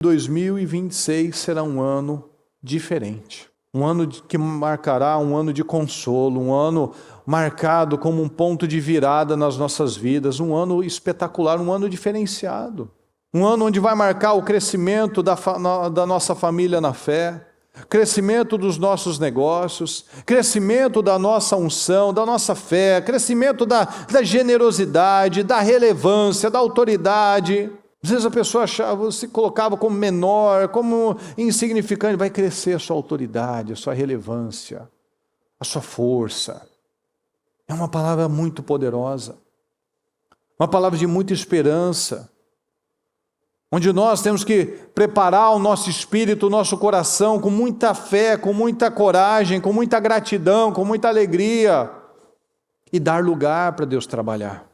2026 será um ano diferente. Um ano que marcará um ano de consolo, um ano marcado como um ponto de virada nas nossas vidas, um ano espetacular, um ano diferenciado. Um ano onde vai marcar o crescimento da nossa família na fé, crescimento dos nossos negócios, crescimento da nossa unção, da nossa fé, crescimento da generosidade, da relevância, da autoridade. Às vezes a pessoa se colocava como menor, como insignificante. Vai crescer a sua autoridade, a sua relevância, a sua força. É uma palavra muito poderosa, uma palavra de muita esperança, onde nós temos que preparar o nosso espírito, o nosso coração com muita fé, com muita coragem, com muita gratidão, com muita alegria e dar lugar para Deus trabalhar.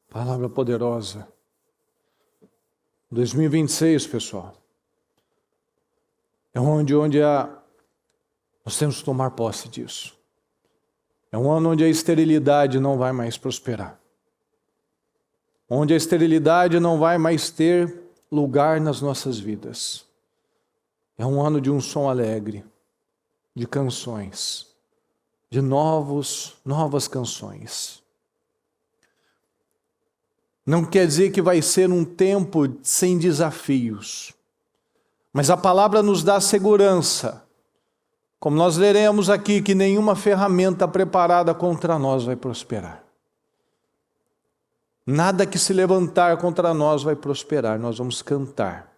Palavra poderosa. 2026, pessoal, é onde nós temos que tomar posse disso. É um ano onde a esterilidade não vai mais prosperar. Onde a esterilidade não vai mais ter lugar nas nossas vidas. É um ano de um som alegre, de canções, de novas canções. Não quer dizer que vai ser um tempo sem desafios, mas a palavra nos dá segurança. Como nós leremos aqui, que nenhuma ferramenta preparada contra nós vai prosperar. Nada que se levantar contra nós vai prosperar, nós vamos cantar.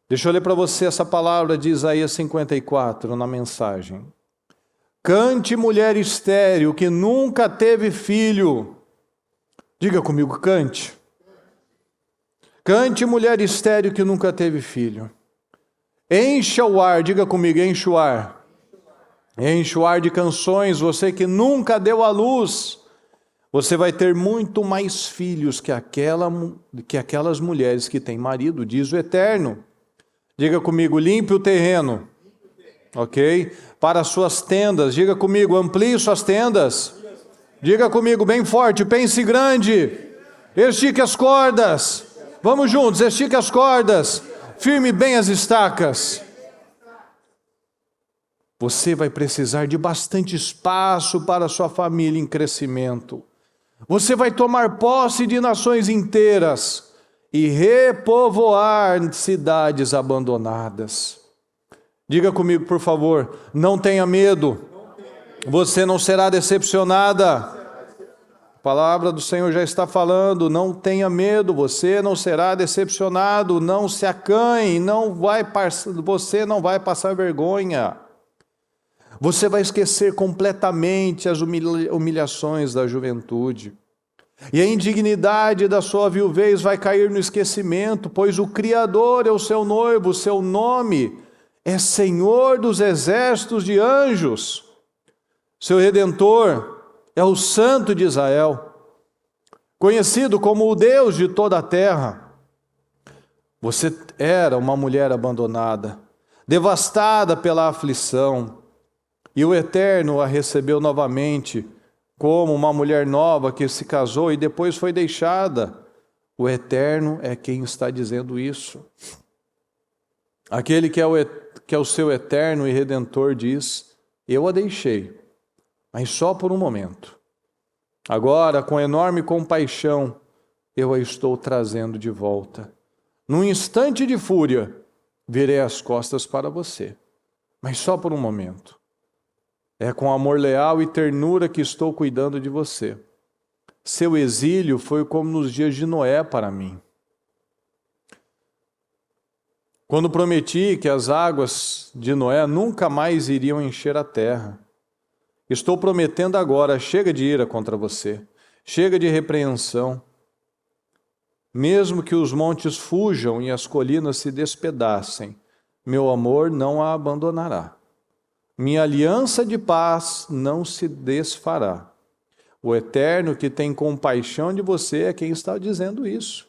Deixa eu ler para você essa palavra de Isaías 54 na mensagem. Cante, mulher estéril, que nunca teve filho. Diga comigo, cante. Cante, mulher estéril que nunca teve filho. Encha o ar, diga comigo, enche o ar. Enche o ar de canções, você que nunca deu à luz. Você vai ter muito mais filhos que aquelas mulheres que têm marido, diz o Eterno. Diga comigo, limpe o terreno. Ok? Para as suas tendas. Diga comigo, amplie suas tendas. Diga comigo bem forte, pense grande. Estique as cordas. Vamos juntos, estique as cordas. Firme bem as estacas. Você vai precisar de bastante espaço para a sua família em crescimento. Você vai tomar posse de nações inteiras e repovoar cidades abandonadas. Diga comigo, por favor, não tenha medo. Você não será decepcionada. A palavra do Senhor já está falando, não tenha medo, você não será decepcionado, não se acanhe, você não vai passar vergonha. Você vai esquecer completamente as humilhações da juventude. E a indignidade da sua viuvez vai cair no esquecimento, pois o Criador é o seu noivo, o seu nome é Senhor dos exércitos de anjos. Seu Redentor é o Santo de Israel, conhecido como o Deus de toda a terra. Você era uma mulher abandonada, devastada pela aflição, e o Eterno a recebeu novamente como uma mulher nova que se casou e depois foi deixada. O Eterno é quem está dizendo isso. Aquele que é o seu Eterno e Redentor diz, eu a deixei, mas só por um momento. Agora, com enorme compaixão, eu a estou trazendo de volta. Num instante de fúria, virei as costas para você, mas só por um momento. É com amor leal e ternura que estou cuidando de você. Seu exílio foi como nos dias de Noé para mim. Quando prometi que as águas de Noé nunca mais iriam encher a terra. Estou prometendo agora, chega de ira contra você, chega de repreensão. Mesmo que os montes fujam e as colinas se despedacem, meu amor não a abandonará. Minha aliança de paz não se desfará. O Eterno que tem compaixão de você é quem está dizendo isso.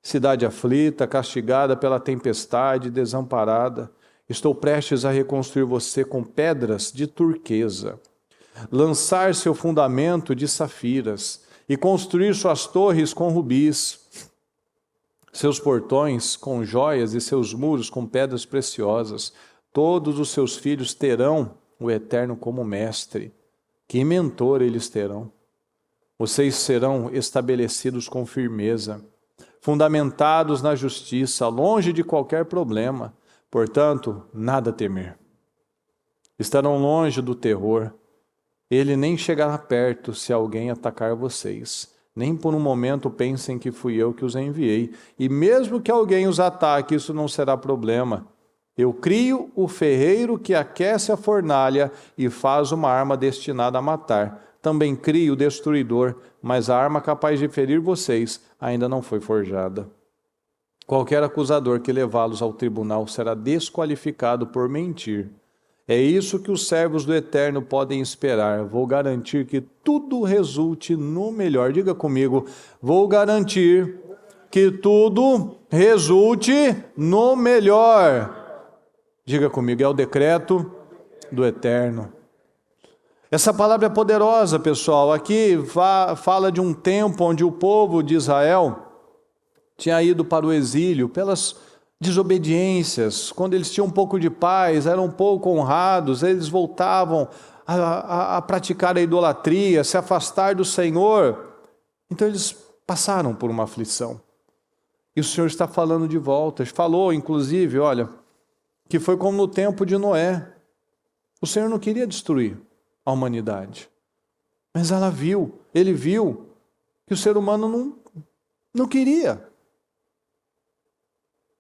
Cidade aflita, castigada pela tempestade, desamparada, estou prestes a reconstruir você com pedras de turquesa, lançar seu fundamento de safiras e construir suas torres com rubis, seus portões com joias e seus muros com pedras preciosas. Todos os seus filhos terão o Eterno como mestre. Que mentor eles terão? Vocês serão estabelecidos com firmeza, fundamentados na justiça, longe de qualquer problema. Portanto, nada a temer. Estarão longe do terror. Ele nem chegará perto se alguém atacar vocês. Nem por um momento pensem que fui eu que os enviei. E mesmo que alguém os ataque, isso não será problema. Eu crio o ferreiro que aquece a fornalha e faz uma arma destinada a matar. Também crio o destruidor, mas a arma capaz de ferir vocês ainda não foi forjada. Qualquer acusador que levá-los ao tribunal será desqualificado por mentir. É isso que os servos do Eterno podem esperar. Vou garantir que tudo resulte no melhor. Diga comigo, vou garantir que tudo resulte no melhor. Diga comigo, é o decreto do Eterno. Essa palavra é poderosa, pessoal. Aqui fala de um tempo onde o povo de Israel tinha ido para o exílio pelas desobediências. Quando eles tinham um pouco de paz, eram um pouco honrados, eles voltavam a praticar a idolatria, se afastar do Senhor. Então eles passaram por uma aflição. E o Senhor está falando de volta. Falou, inclusive, olha, que foi como no tempo de Noé. O Senhor não queria destruir a humanidade, mas ele viu que o ser humano não queria.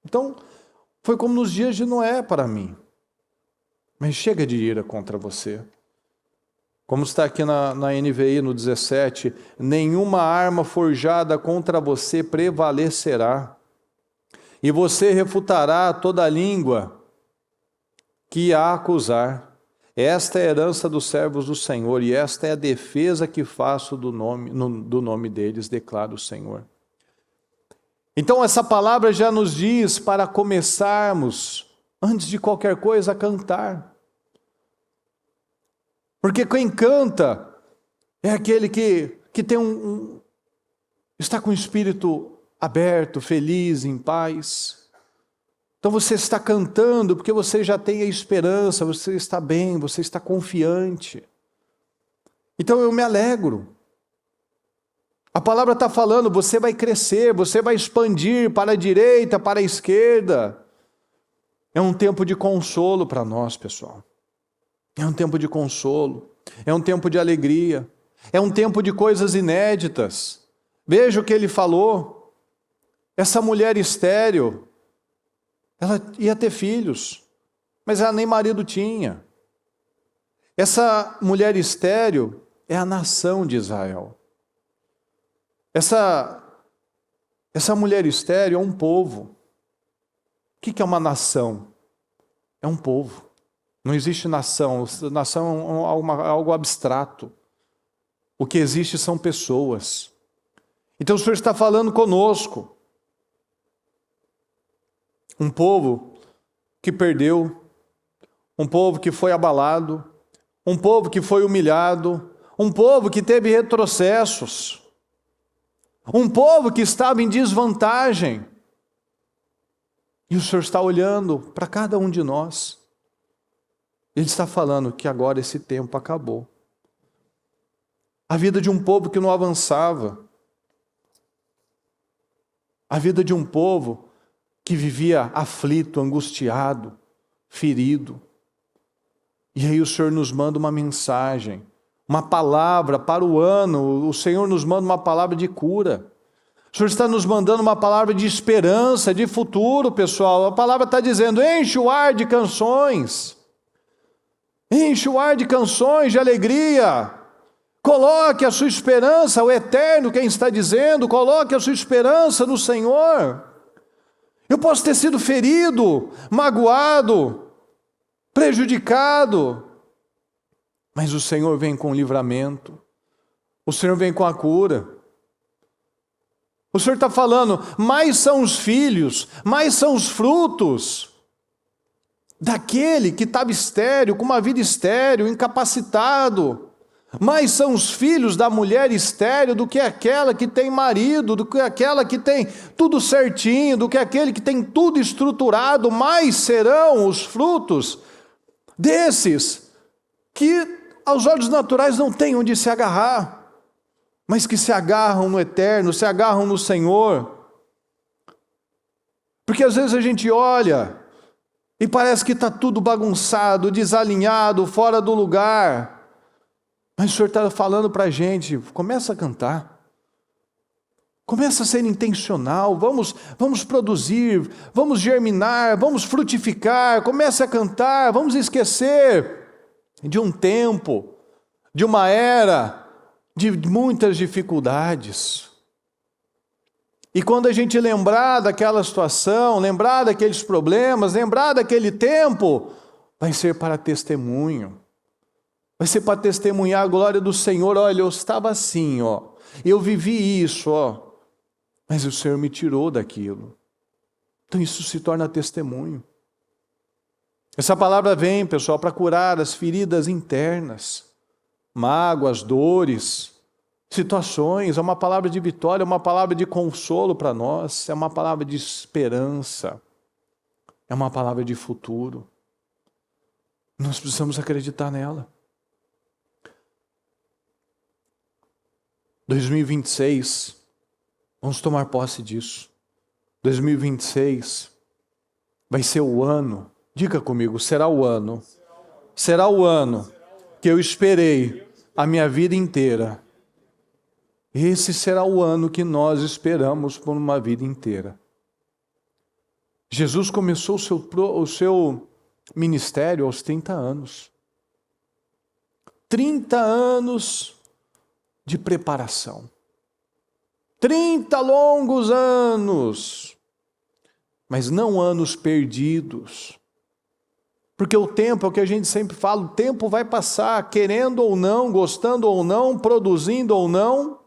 Então, foi como nos dias de Noé para mim. Mas chega de ira contra você. Como está aqui na NVI, no 17, nenhuma arma forjada contra você prevalecerá, e você refutará toda língua que a acusar. Esta é a herança dos servos do Senhor, e esta é a defesa que faço do nome deles, declara o Senhor. Então essa palavra já nos diz para começarmos, antes de qualquer coisa, a cantar. Porque quem canta é aquele que tem está com o espírito aberto, feliz, em paz. Então você está cantando porque você já tem a esperança, você está bem, você está confiante. Então eu me alegro. A palavra está falando, você vai crescer, você vai expandir para a direita, para a esquerda. É um tempo de consolo para nós, pessoal. É um tempo de consolo, é um tempo de alegria, é um tempo de coisas inéditas. Veja o que ele falou. Essa mulher estéril, ela ia ter filhos, mas ela nem marido tinha. Essa mulher estéril é a nação de Israel. Essa mulher estéril é um povo. O que é uma nação? É um povo. Não existe nação. Nação é algo abstrato. O que existe são pessoas. Então o Senhor está falando conosco. Um povo que perdeu, um povo que foi abalado, um povo que foi humilhado, um povo que teve retrocessos, um povo que estava em desvantagem. E o Senhor está olhando para cada um de nós. Ele está falando que agora esse tempo acabou. A vida de um povo que não avançava. A vida de um povo que vivia aflito, angustiado, ferido. E aí o Senhor nos manda uma mensagem, uma palavra para o ano. O Senhor nos manda uma palavra de cura. O Senhor está nos mandando uma palavra de esperança, de futuro, pessoal. A palavra está dizendo, enche o ar de canções. Enche o ar de canções, de alegria. Coloque a sua esperança, o eterno, quem está dizendo, coloque a sua esperança no Senhor. Eu posso ter sido ferido, magoado, prejudicado, mas o Senhor vem com o livramento, o Senhor vem com a cura. O Senhor está falando, mais são os filhos, mais são os frutos daquele que estava estéril, com uma vida estéril, incapacitado. Mais são os filhos da mulher estéril do que aquela que tem marido, do que aquela que tem tudo certinho, do que aquele que tem tudo estruturado. Mais serão os frutos desses que aos olhos naturais não têm onde se agarrar, mas que se agarram no eterno, se agarram no Senhor. Porque às vezes a gente olha e parece que está tudo bagunçado, desalinhado, fora do lugar. Mas o Senhor está falando para a gente, começa a cantar. Começa a ser intencional, vamos produzir, vamos germinar, vamos frutificar, comece a cantar, vamos esquecer de um tempo, de uma era, de muitas dificuldades. E quando a gente lembrar daquela situação, lembrar daqueles problemas, lembrar daquele tempo, vai ser para testemunho. Vai ser para testemunhar a glória do Senhor. Olha, eu estava assim, eu vivi isso, mas o Senhor me tirou daquilo. Então isso se torna testemunho. Essa palavra vem, pessoal, para curar as feridas internas, mágoas, dores, situações. É uma palavra de vitória, é uma palavra de consolo para nós, é uma palavra de esperança, é uma palavra de futuro. Nós precisamos acreditar nela. 2026, vamos tomar posse disso. 2026 vai ser o ano, diga comigo, será o ano que eu esperei a minha vida inteira. Esse será o ano que nós esperamos por uma vida inteira. Jesus começou o seu ministério aos 30 anos. 30 anos de preparação. 30 longos anos, mas não anos perdidos. Porque o tempo, é o que a gente sempre fala, o tempo vai passar, querendo ou não, gostando ou não, produzindo ou não,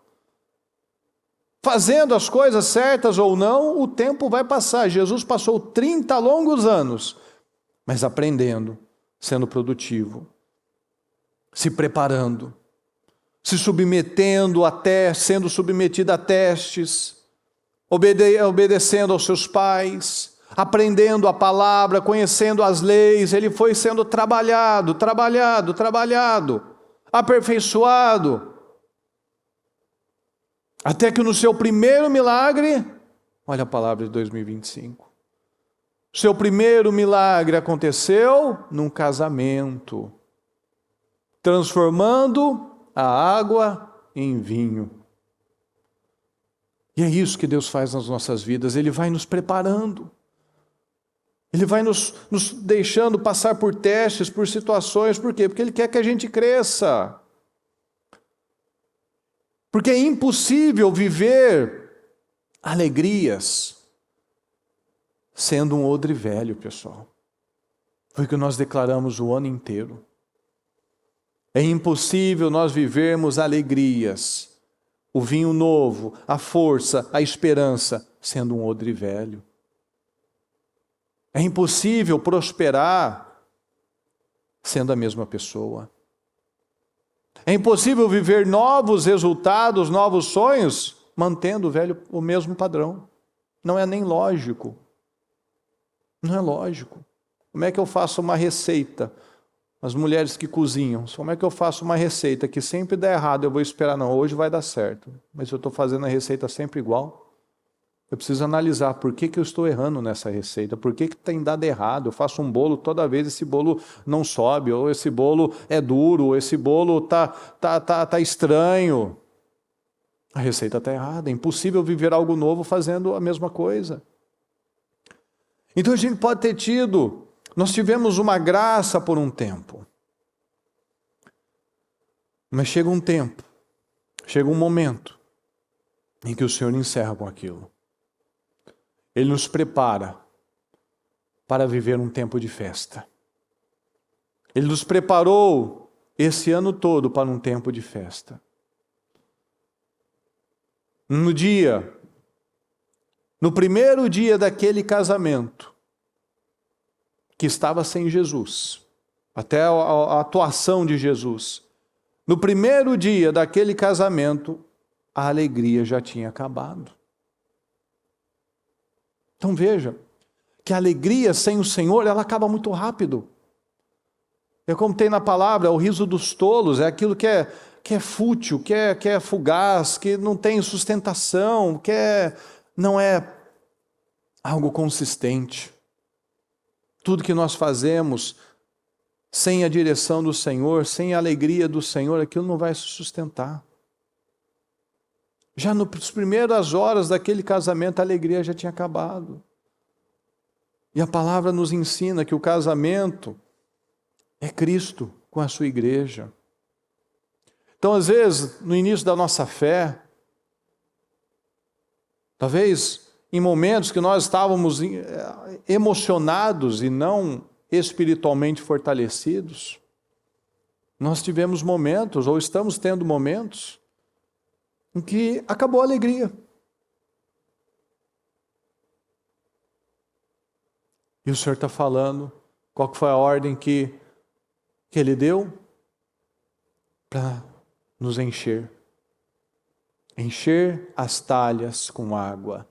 fazendo as coisas certas ou não, o tempo vai passar. Jesus passou 30 longos anos, mas aprendendo, sendo produtivo, se preparando, se submetendo sendo submetido a testes, obedecendo aos seus pais, aprendendo a palavra, conhecendo as leis. Ele foi sendo trabalhado, aperfeiçoado, até que no seu primeiro milagre, olha a palavra de 2025, seu primeiro milagre aconteceu num casamento, transformando a água em vinho. E é isso que Deus faz nas nossas vidas. Ele vai nos preparando. Ele vai nos deixando passar por testes, por situações. Por quê? Porque Ele quer que a gente cresça. Porque é impossível viver alegrias sendo um odre velho, pessoal. Foi o que nós declaramos o ano inteiro. É impossível nós vivermos alegrias, o vinho novo, a força, a esperança, sendo um odre velho. É impossível prosperar sendo a mesma pessoa. É impossível viver novos resultados, novos sonhos, mantendo o mesmo padrão. Não é nem lógico. Não é lógico. Como é que eu faço uma receita? As mulheres que cozinham, como é que eu faço uma receita que sempre dá errado? Eu vou esperar, não, hoje vai dar certo. Mas eu estou fazendo a receita sempre igual. Eu preciso analisar por que eu estou errando nessa receita, por que tem dado errado. Eu faço um bolo, toda vez esse bolo não sobe, ou esse bolo é duro, ou esse bolo tá estranho. A receita está errada, é impossível viver algo novo fazendo a mesma coisa. Então a gente pode ter nós tivemos uma graça por um tempo. Mas chega um tempo, chega um momento em que o Senhor encerra com aquilo. Ele nos prepara para viver um tempo de festa. Ele nos preparou esse ano todo para um tempo de festa. No primeiro dia daquele casamento, que estava sem Jesus, até a atuação de Jesus, no primeiro dia daquele casamento, a alegria já tinha acabado. Então veja, que a alegria sem o Senhor, ela acaba muito rápido. É como tem na palavra, é o riso dos tolos, é aquilo que é fútil, que é fugaz, que não tem sustentação, não é algo consistente. Tudo que nós fazemos sem a direção do Senhor, sem a alegria do Senhor, aquilo não vai se sustentar. Já nas primeiras horas daquele casamento, a alegria já tinha acabado. E a palavra nos ensina que o casamento é Cristo com a sua igreja. Então, às vezes, no início da nossa fé, talvez em momentos que nós estávamos emocionados e não espiritualmente fortalecidos, nós tivemos momentos, ou estamos tendo momentos, em que acabou a alegria. E o Senhor está falando, qual que foi a ordem que Ele deu? Para nos encher. Encher as talhas com água.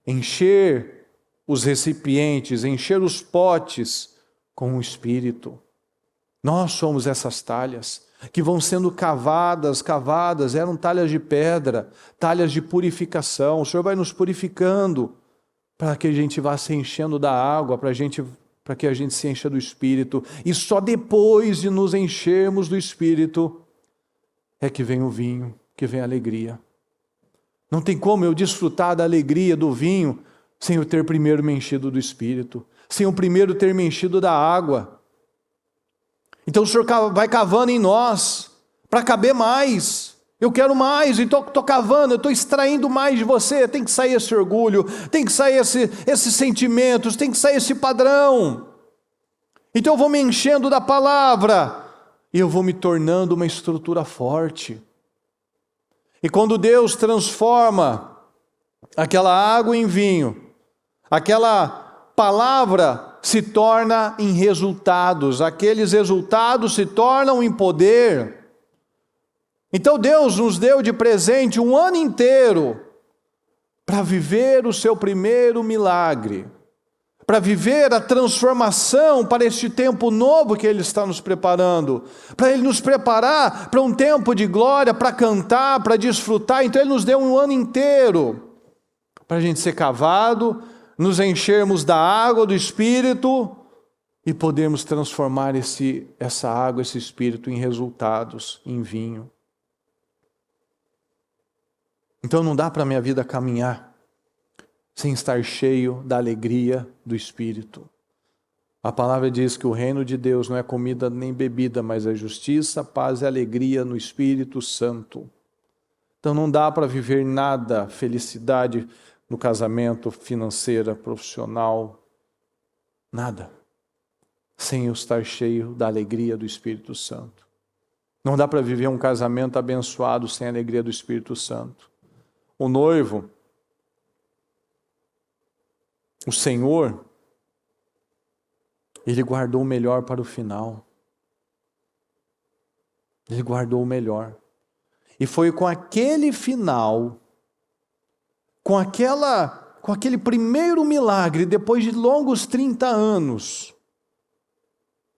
Encher os recipientes, encher os potes com o Espírito. Nós somos essas talhas que vão sendo cavadas, eram talhas de pedra, talhas de purificação. O Senhor vai nos purificando para que a gente vá se enchendo da água, para que a gente se encha do Espírito. E só depois de nos enchermos do Espírito é que vem o vinho, que vem a alegria. Não tem como eu desfrutar da alegria do vinho sem eu ter primeiro me enchido do Espírito, sem eu primeiro ter me enchido da água. Então o Senhor vai cavando em nós, para caber mais. Eu quero mais, então estou cavando, eu estou extraindo mais de você. Tem que sair esse orgulho, tem que sair esses sentimentos, tem que sair esse padrão. Então eu vou me enchendo da palavra e eu vou me tornando uma estrutura forte. E quando Deus transforma aquela água em vinho, aquela palavra se torna em resultados, aqueles resultados se tornam em poder. Então Deus nos deu de presente um ano inteiro para viver o seu primeiro milagre, para viver a transformação para este tempo novo que Ele está nos preparando, para Ele nos preparar para um tempo de glória, para cantar, para desfrutar. Então Ele nos deu um ano inteiro para a gente ser cavado, nos enchermos da água do Espírito e podermos transformar essa água, esse Espírito em resultados, em vinho. Então não dá para a minha vida caminhar sem estar cheio da alegria do Espírito. A palavra diz que o reino de Deus não é comida nem bebida, mas é justiça, paz e alegria no Espírito Santo. Então não dá para viver nada, felicidade no casamento, financeira, profissional, nada, sem eu estar cheio da alegria do Espírito Santo. Não dá para viver um casamento abençoado sem a alegria do Espírito Santo. O noivo, o Senhor, Ele guardou o melhor para o final. Ele guardou o melhor. E foi com aquele final, com aquele primeiro milagre, depois de longos 30 anos,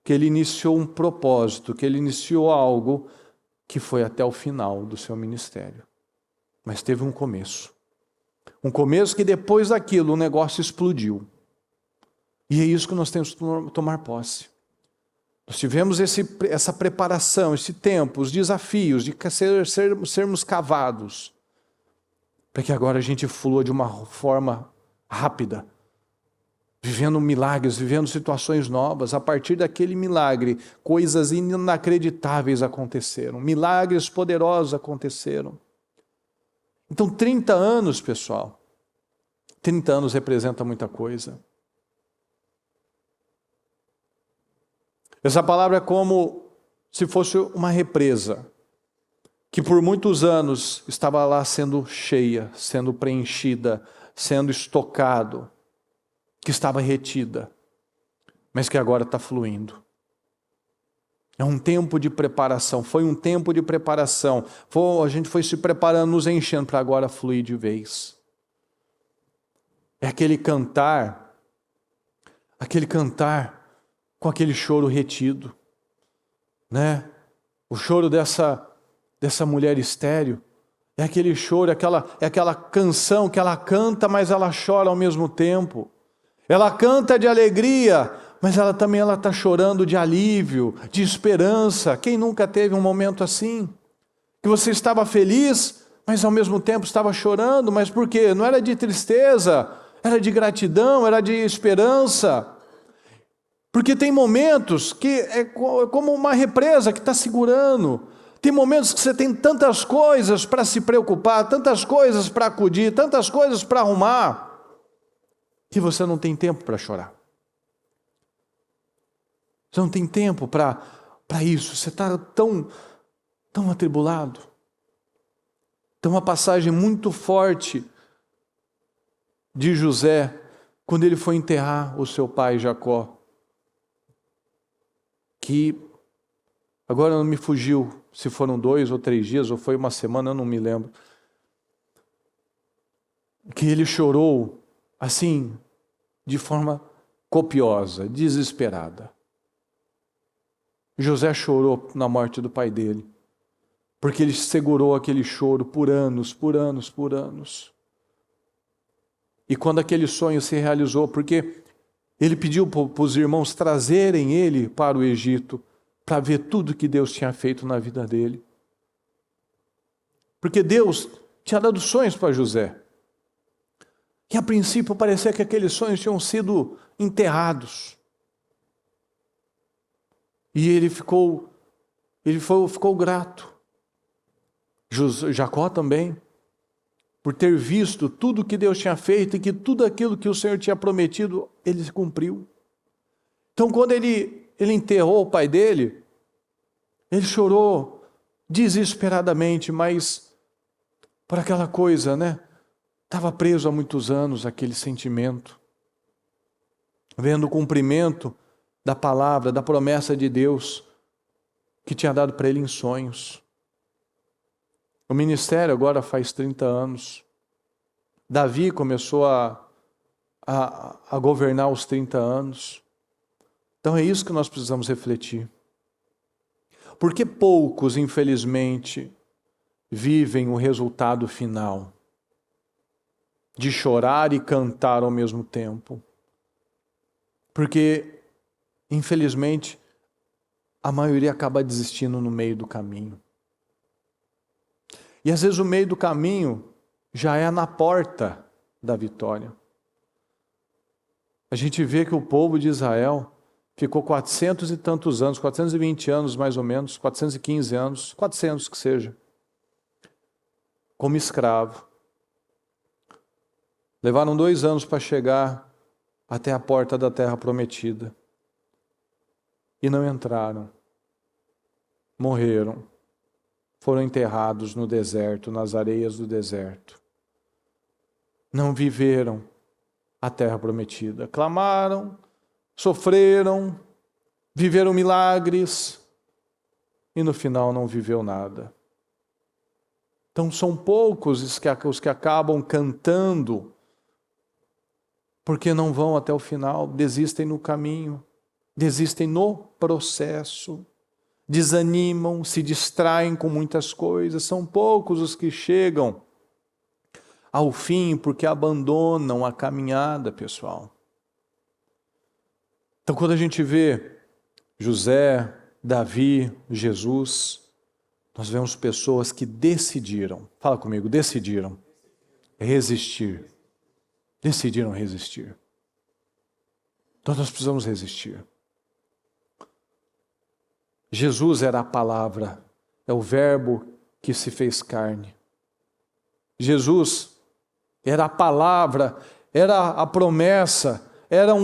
que Ele iniciou um propósito, que Ele iniciou algo que foi até o final do seu ministério. Mas teve um começo. Um começo que depois daquilo o negócio explodiu. E é isso que nós temos que tomar posse. Nós tivemos essa preparação, esse tempo, os desafios de sermos cavados, para que agora a gente flua de uma forma rápida, vivendo milagres, vivendo situações novas. A partir daquele milagre, coisas inacreditáveis aconteceram, milagres poderosos aconteceram. Então 30 anos, pessoal, 30 anos representa muita coisa. Essa palavra é como se fosse uma represa, que por muitos anos estava lá sendo cheia, sendo preenchida, sendo estocado, que estava retida, mas que agora está fluindo. É um tempo de preparação, foi um tempo de preparação. A gente foi se preparando, nos enchendo para agora fluir de vez. É aquele cantar com aquele choro retido, né? O choro dessa mulher estéril, é aquele choro, é aquela canção que ela canta, mas ela chora ao mesmo tempo. Ela canta de alegria, mas ela também está chorando de alívio, de esperança. Quem nunca teve um momento assim? Que você estava feliz, mas ao mesmo tempo estava chorando. Mas por quê? Não era de tristeza, era de gratidão, era de esperança. Porque tem momentos que é como uma represa que está segurando. Tem momentos que você tem tantas coisas para se preocupar, tantas coisas para acudir, tantas coisas para arrumar, que você não tem tempo para chorar. Você não tem tempo para isso. Você está tão atribulado. Tem uma passagem muito forte de José, quando ele foi enterrar o seu pai Jacó, que agora não me fugiu se foram 2 ou 3 dias, ou foi uma semana, eu não me lembro. Que ele chorou assim, de forma copiosa, desesperada. José chorou na morte do pai dele, porque ele segurou aquele choro por anos. E quando aquele sonho se realizou, porque ele pediu para os irmãos trazerem ele para o Egito, para ver tudo que Deus tinha feito na vida dele. Porque Deus tinha dado sonhos para José. E a princípio parecia que aqueles sonhos tinham sido enterrados. E ele ficou grato. Jacó também, por ter visto tudo que Deus tinha feito e que tudo aquilo que o Senhor tinha prometido, ele cumpriu. Então quando ele ele enterrou o pai dele, ele chorou desesperadamente, mas por aquela coisa, né? Estava preso há muitos anos aquele sentimento, vendo o cumprimento da palavra, da promessa de Deus, que tinha dado para ele em sonhos. O ministério agora faz 30 anos. Davi começou a governar aos 30 anos. Então é isso que nós precisamos refletir. Porque poucos, infelizmente, vivem o resultado final de chorar e cantar ao mesmo tempo. Porque, infelizmente, a maioria acaba desistindo no meio do caminho. E às vezes o meio do caminho já é na porta da vitória. A gente vê que o povo de Israel ficou 400 e tantos anos, 420 anos mais ou menos, 415 anos, 400 que seja, como escravo. Levaram 2 anos para chegar até a porta da terra prometida. E não entraram. Morreram. Foram enterrados no deserto, nas areias do deserto. Não viveram a terra prometida. Clamaram, sofreram, viveram milagres e no final não viveu nada. Então são poucos os que acabam cantando porque não vão até o final, desistem no caminho, desistem no processo, desanimam, se distraem com muitas coisas. São poucos os que chegam ao fim porque abandonam a caminhada, pessoal. Então, quando a gente vê José, Davi, Jesus, nós vemos pessoas que decidiram, fala comigo, decidiram resistir. Decidiram resistir. Então nós precisamos resistir. Jesus era a palavra, é o verbo que se fez carne. Jesus era a palavra, era a promessa, era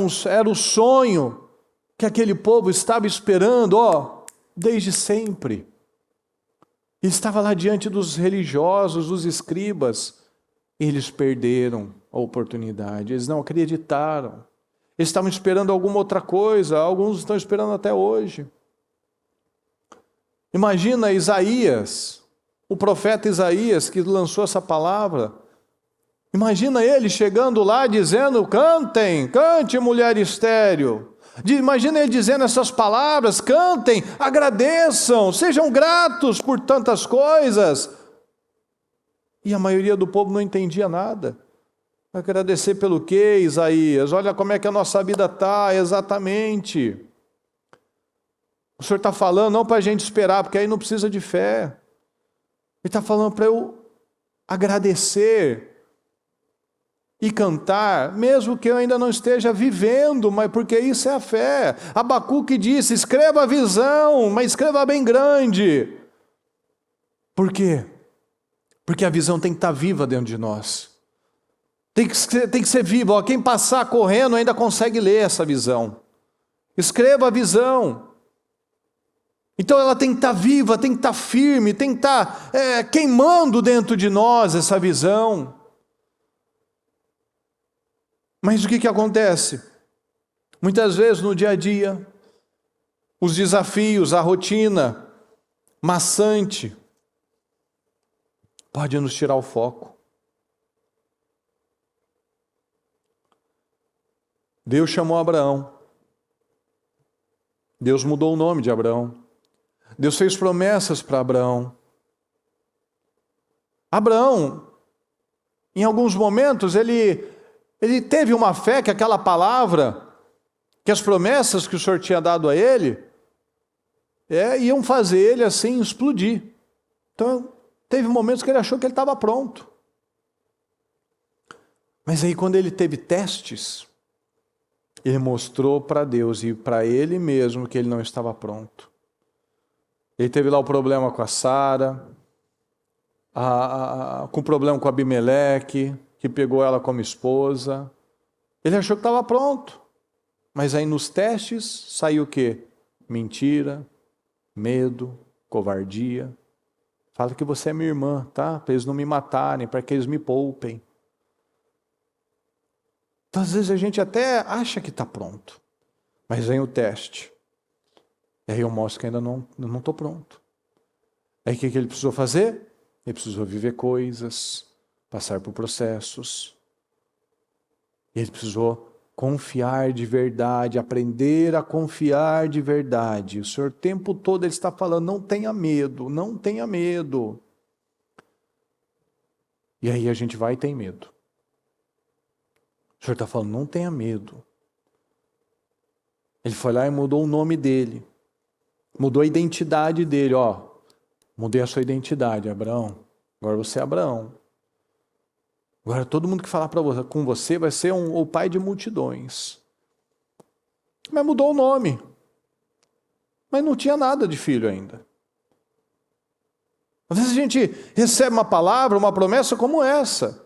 o sonho que aquele povo estava esperando, desde sempre. Ele estava lá diante dos religiosos, dos escribas. Eles perderam a oportunidade, eles não acreditaram. Eles estavam esperando alguma outra coisa, alguns estão esperando até hoje. Imagina Isaías, o profeta Isaías que lançou essa palavra. Imagina ele chegando lá dizendo, cante mulher estéril. Imagina ele dizendo essas palavras, cantem, agradeçam, sejam gratos por tantas coisas. E a maioria do povo não entendia nada. Agradecer pelo quê, Isaías? Olha como é que a nossa vida está, exatamente. O Senhor está falando não para a gente esperar, porque aí não precisa de fé. Ele está falando para eu agradecer e cantar, mesmo que eu ainda não esteja vivendo, mas porque isso é a fé. Abacuque disse, escreva a visão, mas escreva bem grande. Por quê? Porque a visão tem que estar viva dentro de nós. Tem que ser viva. Quem passar correndo ainda consegue ler essa visão. Escreva a visão. Então ela tem que estar viva, tem que estar firme, tem que estar queimando dentro de nós essa visão. Mas o que acontece? Muitas vezes no dia a dia, os desafios, a rotina maçante, pode nos tirar o foco. Deus chamou Abraão. Deus mudou o nome de Abraão. Deus fez promessas para Abraão. Abraão, em alguns momentos, ele teve uma fé que aquela palavra, que as promessas que o Senhor tinha dado a ele, iam fazer ele assim explodir. Então, teve momentos que ele achou que ele estava pronto. Mas aí quando ele teve testes, ele mostrou para Deus e para ele mesmo que ele não estava pronto. Ele teve lá o problema com a Sara, com o problema com Abimeleque, que pegou ela como esposa. Ele achou que estava pronto. Mas aí nos testes saiu o quê? mentira, medo, covardia. Fala que você é minha irmã, tá? Para eles não me matarem, para que eles me poupem. Então, às vezes a gente até acha que está pronto, mas vem o teste. E aí eu mostro que ainda não estou pronto. Aí o que ele precisou fazer? Ele precisou viver coisas, passar por processos. E ele precisou confiar de verdade, aprender a confiar de verdade. O Senhor o tempo todo ele está falando, não tenha medo, não tenha medo. E aí a gente vai e tem medo. O Senhor está falando, não tenha medo. Ele foi lá e mudou o nome dele. Mudou a identidade dele, ó. Mudei a sua identidade, Abraão. Agora você é Abraão. Agora todo mundo que falar com você vai ser o pai de multidões. Mas mudou o nome. Mas não tinha nada de filho ainda. Às vezes a gente recebe uma palavra, uma promessa como essa.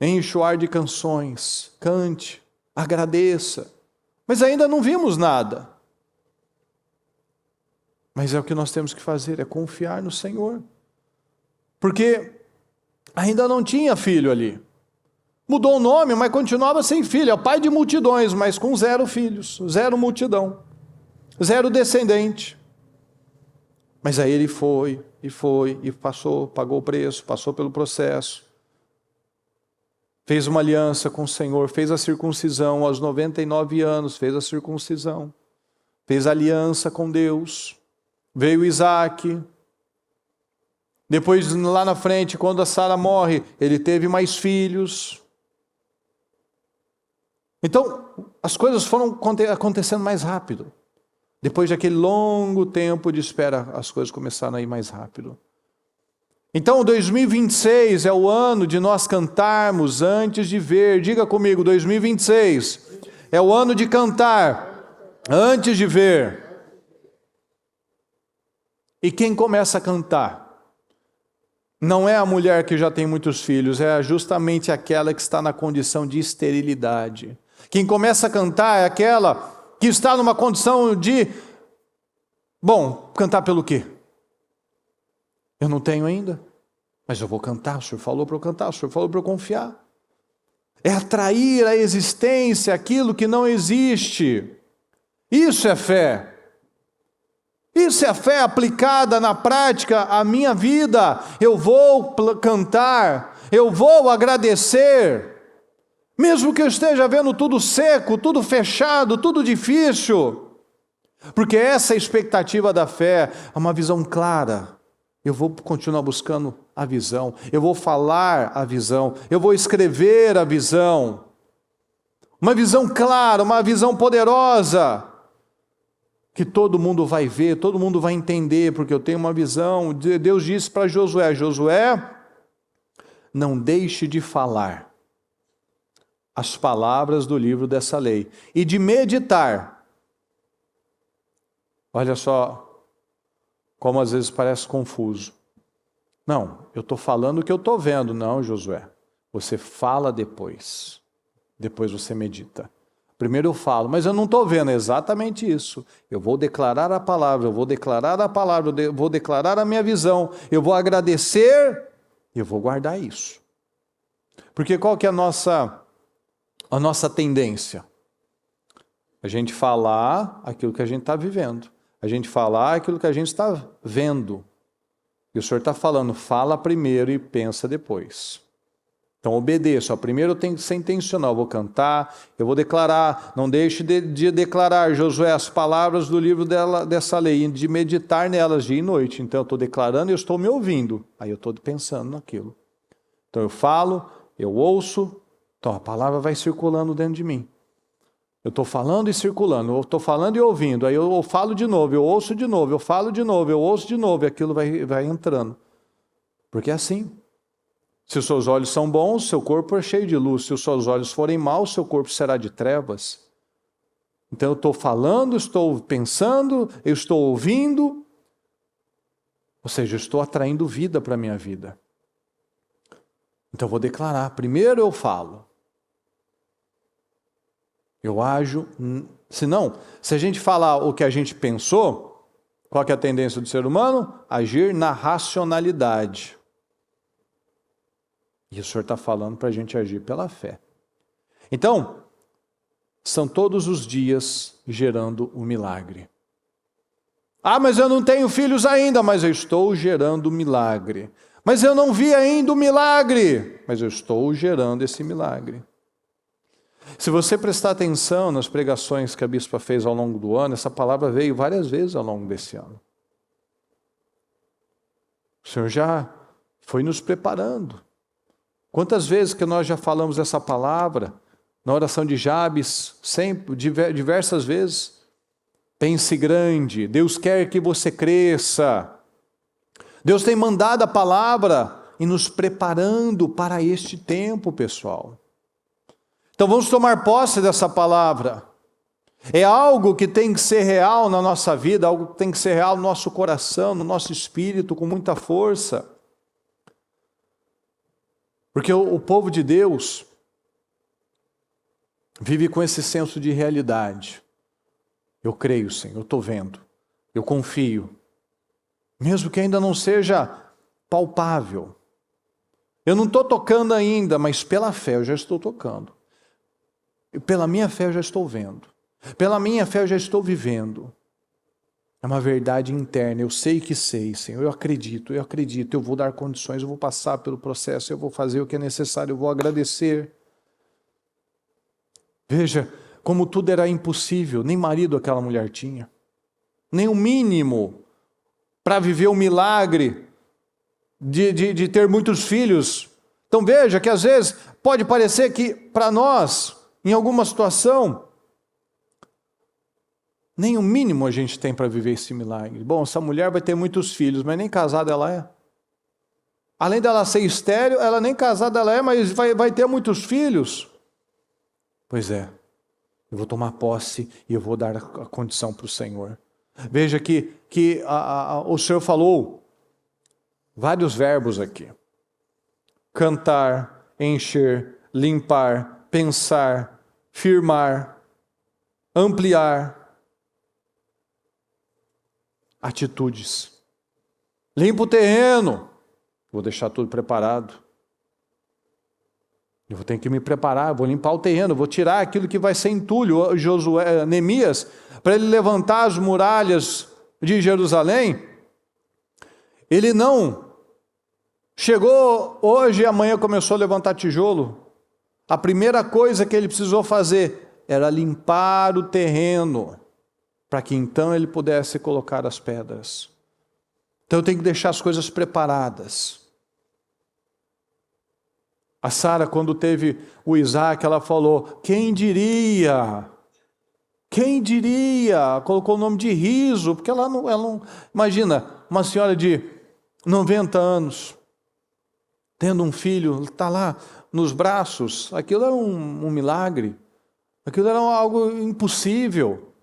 Enxoar de canções, cante, agradeça. Mas ainda não vimos nada. Mas é o que nós temos que fazer, é confiar no Senhor. Porque ainda não tinha filho ali. Mudou o nome, mas continuava sem filho. É o pai de multidões, mas com 0 filhos, 0 multidão, 0 descendente. Mas aí ele foi, e passou, pagou o preço, passou pelo processo. Fez uma aliança com o Senhor, fez a circuncisão aos 99 anos, fez a circuncisão. Fez aliança com Deus. Veio Isaac. Depois, lá na frente, quando a Sara morre, ele teve mais filhos. Então, as coisas foram acontecendo mais rápido. Depois daquele longo tempo de espera, as coisas começaram a ir mais rápido. Então, 2026 é o ano de nós cantarmos antes de ver. Diga comigo, 2026 é o ano de cantar antes de ver. E quem começa a cantar? Não é a mulher que já tem muitos filhos, é justamente aquela que está na condição de esterilidade. Quem começa a cantar é aquela que está numa condição de... Bom, cantar pelo quê? Eu não tenho ainda, mas eu vou cantar, o Senhor falou para eu cantar, o Senhor falou para eu confiar. É atrair à existência aquilo que não existe. Isso é fé. Isso é a fé aplicada na prática à minha vida. Eu vou cantar, eu vou agradecer, mesmo que eu esteja vendo tudo seco, tudo fechado, tudo difícil. Porque essa é a expectativa da fé, é uma visão clara. Eu vou continuar buscando a visão, eu vou falar a visão, eu vou escrever a visão. Uma visão clara, uma visão poderosa, que todo mundo vai ver, todo mundo vai entender, porque eu tenho uma visão. Deus disse para Josué, Josué, não deixe de falar as palavras do livro dessa lei, e de meditar. Olha só, como às vezes parece confuso. Não, eu estou falando o que eu estou vendo. Não, Josué, você fala depois você medita. Primeiro eu falo, mas eu não estou vendo exatamente isso. Eu vou declarar a palavra, eu vou declarar a palavra, eu vou declarar a minha visão, eu vou agradecer e eu vou guardar isso. Porque qual que é a nossa tendência? A gente falar aquilo que a gente está vivendo. A gente falar aquilo que a gente está vendo. E o Senhor está falando, fala primeiro e pensa depois. Então obedeça. Primeiro eu tenho que ser intencional. Eu vou cantar, eu vou declarar. Não deixe de declarar, Josué, as palavras do livro dessa lei, de meditar nelas dia e noite. Então eu estou declarando e eu estou me ouvindo. Aí eu estou pensando naquilo. Então eu falo, eu ouço, então a palavra vai circulando dentro de mim. Eu estou falando e circulando, eu estou falando e ouvindo, aí eu falo de novo, eu ouço de novo, eu falo de novo, eu ouço de novo, e aquilo vai entrando. Porque é assim. Se os seus olhos são bons, seu corpo é cheio de luz. Se os seus olhos forem maus, seu corpo será de trevas. Então eu estou falando, estou pensando, eu estou ouvindo, ou seja, eu estou atraindo vida para a minha vida. Então eu vou declarar, primeiro eu falo. Eu ajo, senão, se a gente falar o que a gente pensou, qual que é a tendência do ser humano? Agir na racionalidade. E o Senhor está falando para a gente agir pela fé. Então, são todos os dias gerando o milagre. Ah, mas eu não tenho filhos ainda, mas eu estou gerando o milagre. Mas eu não vi ainda o milagre, mas eu estou gerando esse milagre. Se você prestar atenção nas pregações que a bispa fez ao longo do ano, essa palavra veio várias vezes ao longo desse ano. O Senhor já foi nos preparando. Quantas vezes que nós já falamos essa palavra na oração de Jabes, sempre, diversas vezes. Pense grande, Deus quer que você cresça. Deus tem mandado a palavra e nos preparando para este tempo, pessoal. Então vamos tomar posse dessa palavra. É algo que tem que ser real na nossa vida, algo que tem que ser real no nosso coração, no nosso espírito, com muita força. Porque o povo de Deus vive com esse senso de realidade. Eu creio, Senhor, eu estou vendo, eu confio. Mesmo que ainda não seja palpável. Eu não estou tocando ainda, mas pela fé eu já estou tocando. Pela minha fé eu já estou vendo. Pela minha fé eu já estou vivendo. É uma verdade interna, eu sei que sei, Senhor, eu acredito, eu vou dar condições, eu vou passar pelo processo, eu vou fazer o que é necessário, eu vou agradecer. Veja, como tudo era impossível, nem marido aquela mulher tinha, nem o mínimo para viver o milagre de ter muitos filhos. Então veja que às vezes pode parecer que para nós, em alguma situação, nem o mínimo a gente tem para viver esse milagre. Bom, essa mulher vai ter muitos filhos, mas nem casada ela é. Além dela ser estéril, ela nem casada ela é, mas vai ter muitos filhos. Pois é, eu vou tomar posse e eu vou dar a condição para o Senhor. Veja que o Senhor falou vários verbos aqui. Cantar, encher, limpar, pensar, firmar, ampliar. Atitudes. Limpa o terreno. Vou deixar tudo preparado. Eu vou ter que me preparar, vou limpar o terreno, vou tirar aquilo que vai ser entulho. Neemias, para ele levantar as muralhas de Jerusalém, ele não chegou hoje e amanhã começou a levantar tijolo. A primeira coisa que ele precisou fazer era limpar o terreno, para que então ele pudesse colocar as pedras. Então eu tenho que deixar as coisas preparadas. A Sara, quando teve o Isaac, ela falou, quem diria? Quem diria? Colocou o nome de riso, porque ela não... Imagina, uma senhora de 90 anos, tendo um filho, está lá nos braços, aquilo era um milagre, aquilo era algo impossível.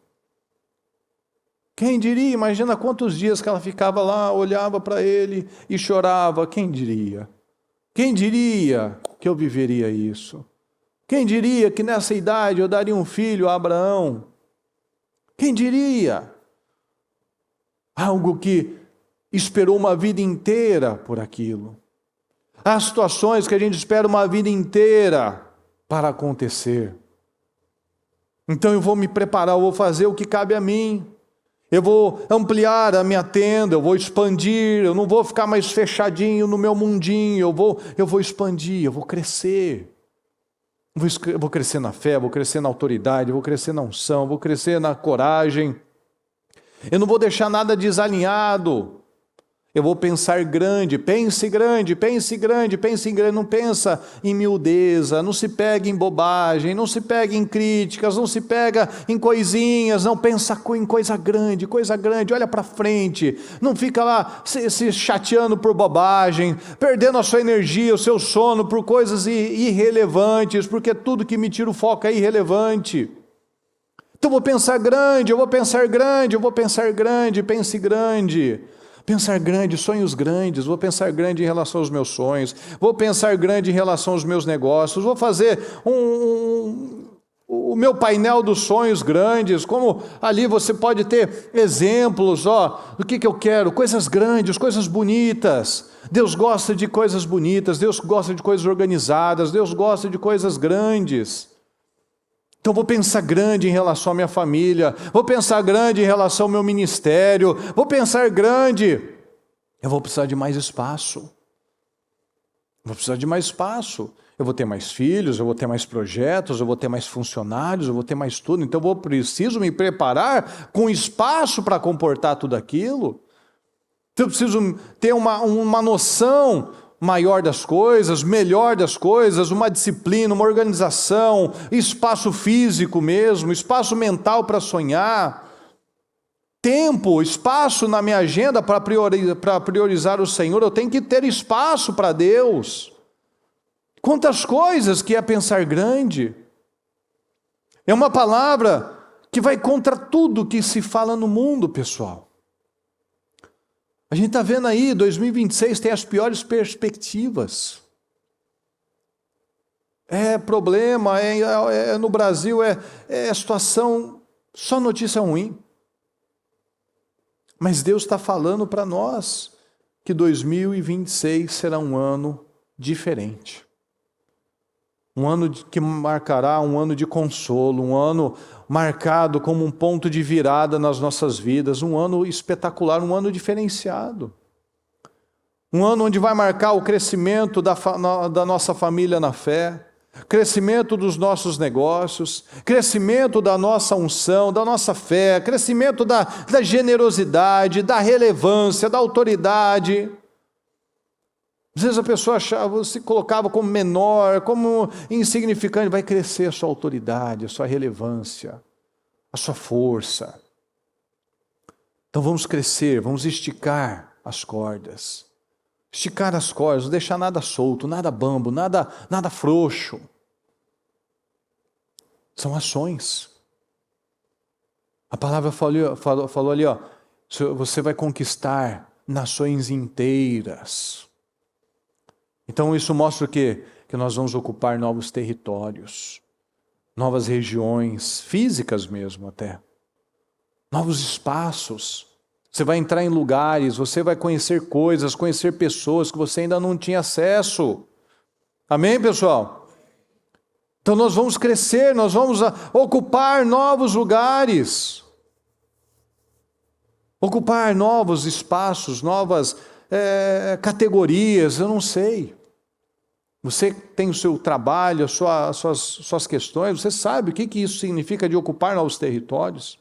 Quem diria? Imagina quantos dias que ela ficava lá, olhava para ele e chorava. Quem diria? Quem diria que eu viveria isso? Quem diria que nessa idade eu daria um filho a Abraão? Quem diria? Algo que esperou uma vida inteira por aquilo. Há situações que a gente espera uma vida inteira para acontecer. Então eu vou me preparar, eu vou fazer o que cabe a mim. Eu vou ampliar a minha tenda, eu vou expandir, eu não vou ficar mais fechadinho no meu mundinho, eu vou expandir, eu vou crescer. Eu vou crescer na fé, eu vou crescer na autoridade, eu vou crescer na unção, eu vou crescer na coragem. Eu não vou deixar nada desalinhado. Eu vou pensar grande, pense grande, pense grande, pense grande. Não pensa em miudeza, não se pega em bobagem, não se pega em críticas, não se pega em coisinhas, não pensa em coisa grande, olha para frente. Não fica lá se chateando por bobagem, perdendo a sua energia, o seu sono por coisas irrelevantes, porque tudo que me tira o foco é irrelevante. Então eu vou pensar grande, pense grande. Pensar grande, sonhos grandes, vou pensar grande em relação aos meus sonhos, vou pensar grande em relação aos meus negócios, vou fazer o meu painel dos sonhos grandes, como ali você pode ter exemplos, do que eu quero, coisas grandes, coisas bonitas. Deus gosta de coisas bonitas, Deus gosta de coisas organizadas, Deus gosta de coisas grandes. Então vou pensar grande em relação à minha família, vou pensar grande em relação ao meu ministério, vou pensar grande. Eu vou precisar de mais espaço. Vou precisar de mais espaço. Eu vou ter mais filhos, eu vou ter mais projetos, eu vou ter mais funcionários, eu vou ter mais tudo. Então eu preciso me preparar com espaço para comportar tudo aquilo. Então eu preciso ter uma noção maior das coisas, melhor das coisas, uma disciplina, uma organização, espaço físico mesmo, espaço mental para sonhar, tempo, espaço na minha agenda para priorizar o Senhor. Eu tenho que ter espaço para Deus. Quantas coisas que é pensar grande. É uma palavra que vai contra tudo que se fala no mundo, pessoal. A gente está vendo aí, 2026 tem as piores perspectivas. É problema, no Brasil é situação, só notícia ruim. Mas Deus está falando para nós que 2026 será um ano diferente. Um ano que marcará um ano de consolo, um ano marcado como um ponto de virada nas nossas vidas, um ano espetacular, um ano diferenciado. Um ano onde vai marcar o crescimento da nossa família na fé, crescimento dos nossos negócios, crescimento da nossa unção, da nossa fé, crescimento da generosidade, da relevância, da autoridade. Às vezes a pessoa achava, se colocava como menor, como insignificante, vai crescer a sua autoridade, a sua relevância, a sua força. Então vamos crescer, vamos esticar as cordas. Esticar as cordas, não deixar nada solto, nada bambo, nada frouxo. São ações. A palavra falou ali, você vai conquistar nações inteiras. Então isso mostra o quê? Que nós vamos ocupar novos territórios, novas regiões, físicas mesmo até, novos espaços. Você vai entrar em lugares, você vai conhecer coisas, conhecer pessoas que você ainda não tinha acesso. Amém, pessoal? Então nós vamos crescer, nós vamos ocupar novos lugares, ocupar novos espaços, novas categorias, eu não sei. Você tem o seu trabalho, as suas questões, você sabe o que isso significa de ocupar novos territórios.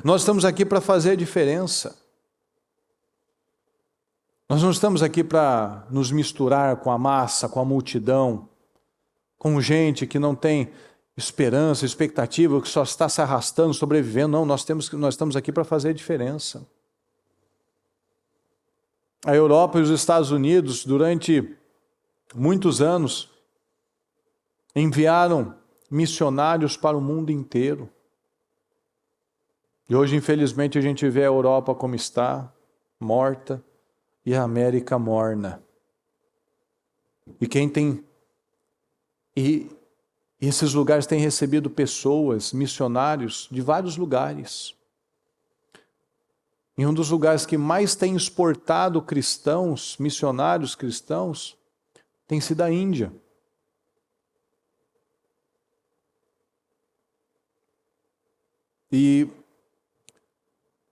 Nós estamos aqui para fazer a diferença. Nós não estamos aqui para nos misturar com a massa, com a multidão, com gente que não tem esperança, expectativa, que só está se arrastando, sobrevivendo. Não, nós estamos aqui para fazer a diferença. A Europa e os Estados Unidos, durante muitos anos, enviaram missionários para o mundo inteiro. E hoje, infelizmente, a gente vê a Europa como está, morta, e a América morna. E esses lugares têm recebido pessoas, missionários, de vários lugares. E um dos lugares que mais tem exportado cristãos, missionários cristãos, tem sido a Índia. E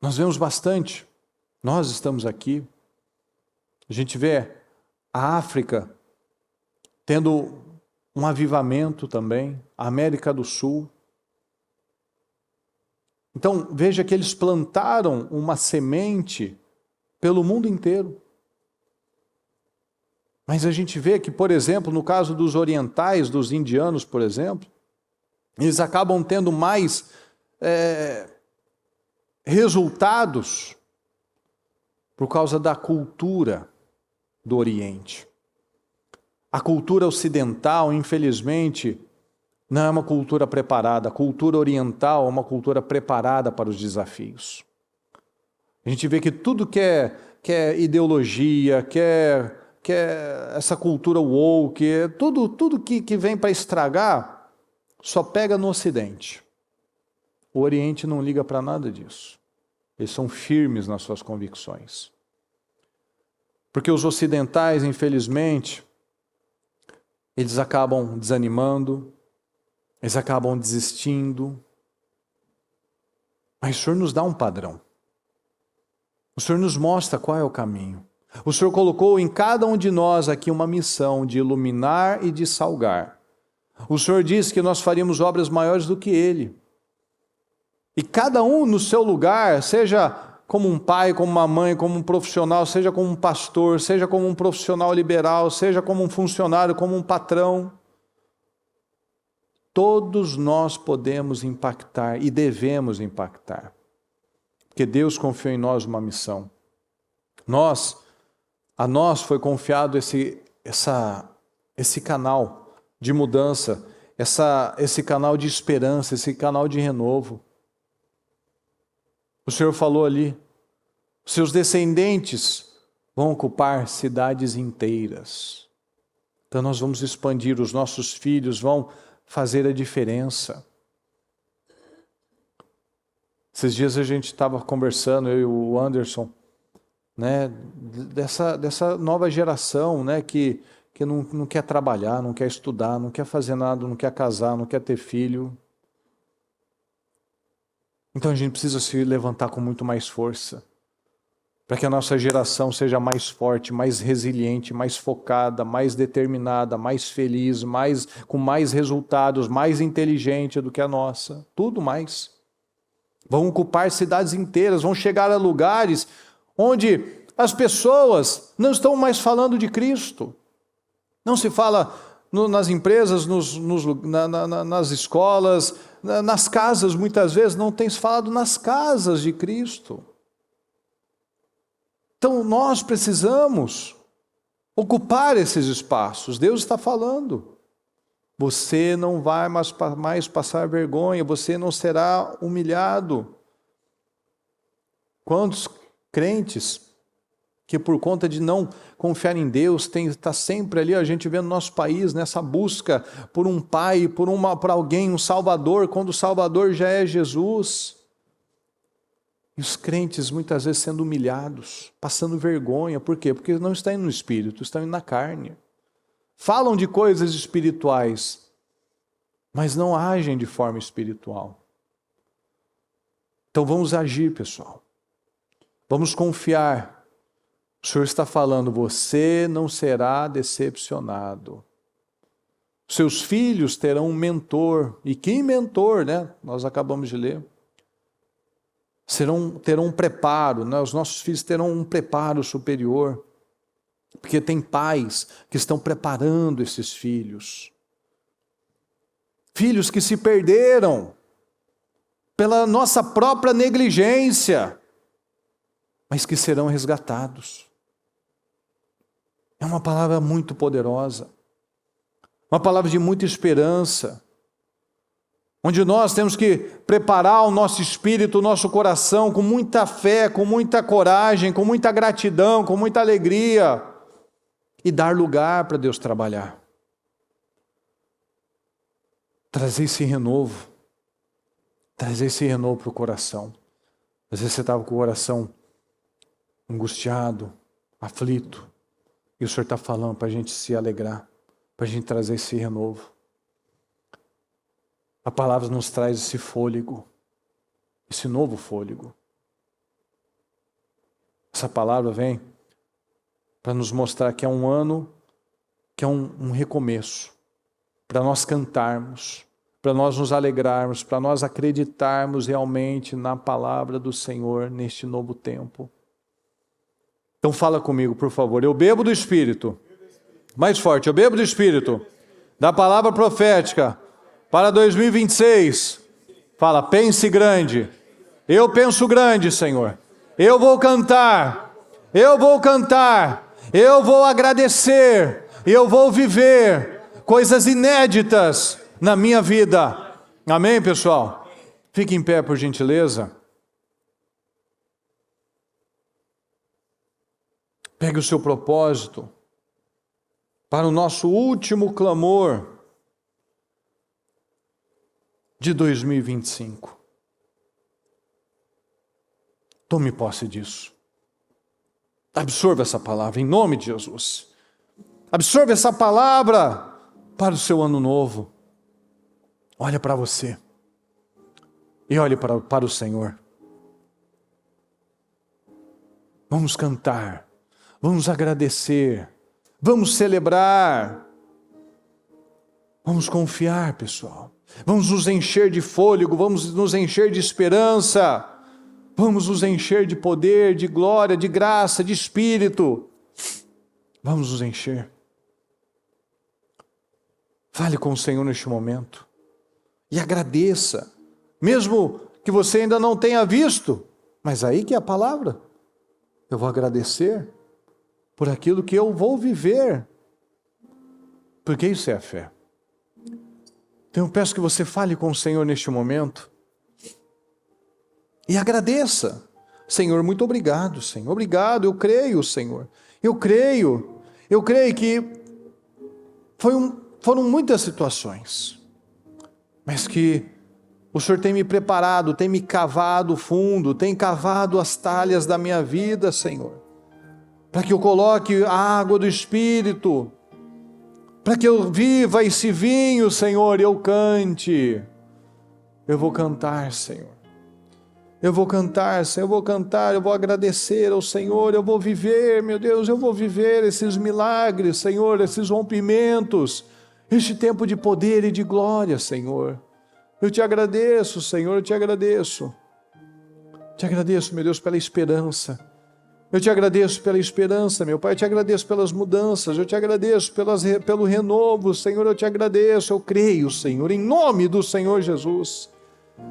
nós vemos bastante, nós estamos aqui, a gente vê a África tendo um avivamento também, a América do Sul. Então veja que eles plantaram uma semente pelo mundo inteiro. Mas a gente vê que, por exemplo, no caso dos orientais, dos indianos, por exemplo, eles acabam tendo mais resultados por causa da cultura do Oriente. A cultura ocidental, infelizmente, não é uma cultura preparada. A cultura oriental é uma cultura preparada para os desafios. A gente vê que tudo que é ideologia, que é essa cultura woke, tudo que vem para estragar, só pega no Ocidente. O Oriente não liga para nada disso. Eles são firmes nas suas convicções. Porque os ocidentais, infelizmente, eles acabam desanimando, eles acabam desistindo. Mas o Senhor nos dá um padrão. O Senhor nos mostra qual é o caminho. O Senhor colocou em cada um de nós aqui uma missão de iluminar e de salgar. O Senhor disse que nós faríamos obras maiores do que Ele. E cada um no seu lugar, seja como um pai, como uma mãe, como um profissional, seja como um pastor, seja como um profissional liberal, seja como um funcionário, como um patrão, todos nós podemos impactar e devemos impactar. Porque Deus confiou em nós uma missão. A nós foi confiado esse canal de mudança, esse canal de esperança, esse canal de renovo. O Senhor falou ali, seus descendentes vão ocupar cidades inteiras. Então nós vamos expandir, os nossos filhos vão fazer a diferença. Esses dias a gente estava conversando, eu e o Anderson, né, dessa nova geração, né, que não quer trabalhar, não quer estudar, não quer fazer nada, não quer casar, não quer ter filho. Então a gente precisa se levantar com muito mais força, para que a nossa geração seja mais forte, mais resiliente, mais focada, mais determinada, mais feliz, com mais resultados, mais inteligente do que a nossa. Tudo mais. Vão ocupar cidades inteiras, vão chegar a lugares onde as pessoas não estão mais falando de Cristo. Não se fala nas empresas, nas escolas, nas casas, muitas vezes não tem se falado nas casas de Cristo. Então nós precisamos ocupar esses espaços. Deus está falando. Você não vai mais passar vergonha, você não será humilhado. Quantos crentes que por conta de não confiar em Deus, está sempre ali, a gente vê no nosso país, nessa busca por um pai, por alguém, um salvador, quando o salvador já é Jesus. E os crentes muitas vezes sendo humilhados, passando vergonha. Por quê? Porque não estão indo no Espírito, estão indo na carne. Falam de coisas espirituais, mas não agem de forma espiritual. Então vamos agir, pessoal. Vamos confiar. O Senhor está falando, você não será decepcionado. Seus filhos terão um mentor. E que mentor, né? Nós acabamos de ler. Terão um preparo, né? Os nossos filhos terão um preparo superior. Porque tem pais que estão preparando esses filhos. Filhos que se perderam pela nossa própria negligência, mas que serão resgatados. É uma palavra muito poderosa, uma palavra de muita esperança, onde nós temos que preparar o nosso espírito, o nosso coração com muita fé, com muita coragem, com muita gratidão, com muita alegria, e dar lugar para Deus trabalhar. Trazer esse renovo para o coração. Às vezes você estava com o coração angustiado, aflito, e o Senhor está falando para a gente se alegrar, para a gente trazer esse renovo. A palavra nos traz esse fôlego, esse novo fôlego. Essa palavra vem para nos mostrar que é um ano, que é um recomeço, para nós cantarmos, para nós nos alegrarmos, para nós acreditarmos realmente na palavra do Senhor neste novo tempo. Então fala comigo, por favor. Eu bebo do Espírito. Mais forte. Eu bebo do Espírito. Da palavra profética para 2026. Fala, pense grande. Eu penso grande, Senhor. Eu vou cantar. Eu vou cantar. Eu vou agradecer. Eu vou viver coisas inéditas na minha vida. Amém, pessoal? Fique em pé, por gentileza. Pegue o seu propósito para o nosso último clamor. de 2025. Tome posse disso. Absorva essa palavra em nome de Jesus. Absorva essa palavra para o seu ano novo. Olha para você e olhe para o Senhor. Vamos cantar, vamos agradecer, vamos celebrar, vamos confiar, pessoal. Vamos nos encher de fôlego, vamos nos encher de esperança, vamos nos encher de poder, de glória, de graça, de espírito. Vamos nos encher. Fale com o Senhor neste momento e agradeça, mesmo que você ainda não tenha visto, mas aí que é a palavra. Eu vou agradecer por aquilo que eu vou viver, porque isso é a fé. Então eu peço que você fale com o Senhor neste momento e agradeça. Senhor, muito obrigado, Senhor. Obrigado, eu creio, Senhor. Eu creio que foram muitas situações, mas que o Senhor tem me preparado, tem me cavado fundo, tem cavado as talhas da minha vida, Senhor, para que eu coloque a água do Espírito, para que eu viva esse vinho, Senhor, e eu cante. Eu vou cantar, Senhor. Eu vou cantar, Senhor, eu vou cantar, eu vou agradecer ao Senhor, eu vou viver, meu Deus, eu vou viver esses milagres, Senhor, esses rompimentos, este tempo de poder e de glória, Senhor. Eu te agradeço, Senhor, eu te agradeço. Te agradeço, meu Deus, pela esperança. Eu te agradeço pela esperança, meu Pai. Eu te agradeço pelas mudanças. Eu te agradeço pelo renovo, Senhor. Eu te agradeço. Eu creio, Senhor, em nome do Senhor Jesus.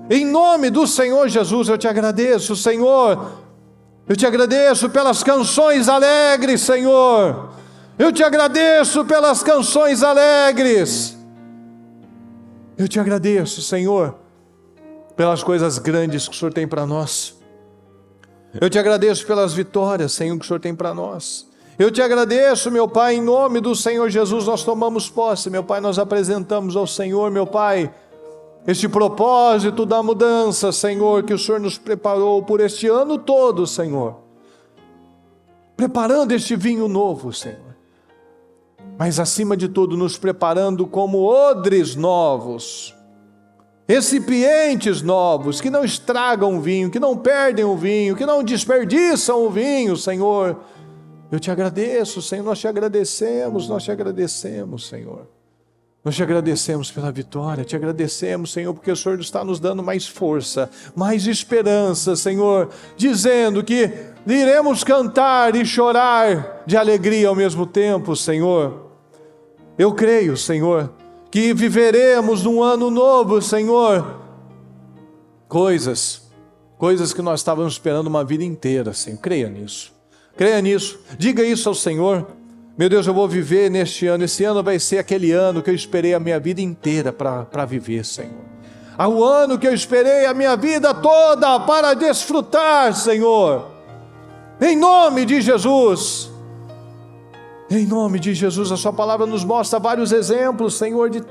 Em nome do Senhor Jesus, eu te agradeço, Senhor. Eu te agradeço pelas canções alegres, Senhor. Eu te agradeço pelas canções alegres. Eu te agradeço, Senhor, pelas coisas grandes que o Senhor tem para nós. Eu te agradeço pelas vitórias, Senhor, que o Senhor tem para nós. Eu te agradeço, meu Pai, em nome do Senhor Jesus, nós tomamos posse, meu Pai, nós apresentamos ao Senhor, meu Pai, este propósito da mudança, Senhor, que o Senhor nos preparou por este ano todo, Senhor. Preparando este vinho novo, Senhor. Mas acima de tudo, nos preparando como odres novos, recipientes novos, que não estragam o vinho, que não perdem o vinho, que não desperdiçam o vinho, Senhor. Eu te agradeço, Senhor, nós te agradecemos, Senhor. Nós te agradecemos pela vitória, te agradecemos, Senhor, porque o Senhor está nos dando mais força, mais esperança, Senhor, dizendo que iremos cantar e chorar de alegria ao mesmo tempo, Senhor. Eu creio, Senhor, que viveremos num ano novo, Senhor, coisas que nós estávamos esperando uma vida inteira, Senhor. Creia nisso, diga isso ao Senhor. Meu Deus, eu vou viver neste ano, esse ano vai ser aquele ano que eu esperei a minha vida inteira para viver, Senhor. O ano que eu esperei a minha vida toda para desfrutar, Senhor. Em nome de Jesus. Em nome de Jesus, a sua palavra nos mostra vários exemplos, Senhor, de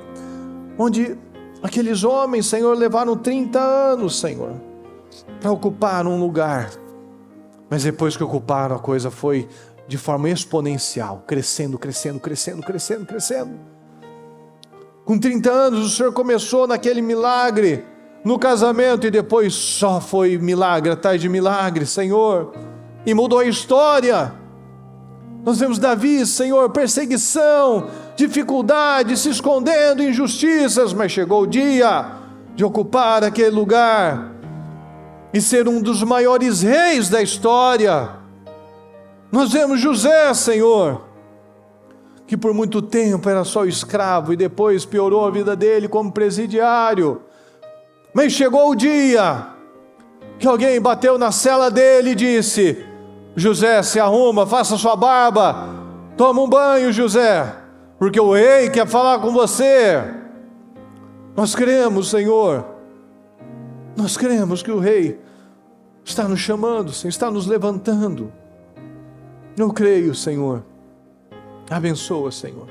onde aqueles homens, Senhor, levaram 30 anos, Senhor, para ocupar um lugar. Mas depois que ocuparam, a coisa foi de forma exponencial, crescendo. Com 30 anos, o Senhor começou naquele milagre, no casamento, e depois só foi milagre atrás de milagre, Senhor, e mudou a história. Nós vemos Davi, Senhor, perseguição, dificuldade, se escondendo, injustiças, mas chegou o dia de ocupar aquele lugar e ser um dos maiores reis da história. Nós vemos José, Senhor, que por muito tempo era só escravo e depois piorou a vida dele como presidiário. Mas chegou o dia que alguém bateu na cela dele e disse: José, se arruma, faça sua barba, toma um banho, José, porque o rei quer falar com você. Nós cremos, Senhor, nós cremos que o rei está nos chamando, Senhor, está nos levantando. Eu creio, Senhor. Abençoa, Senhor.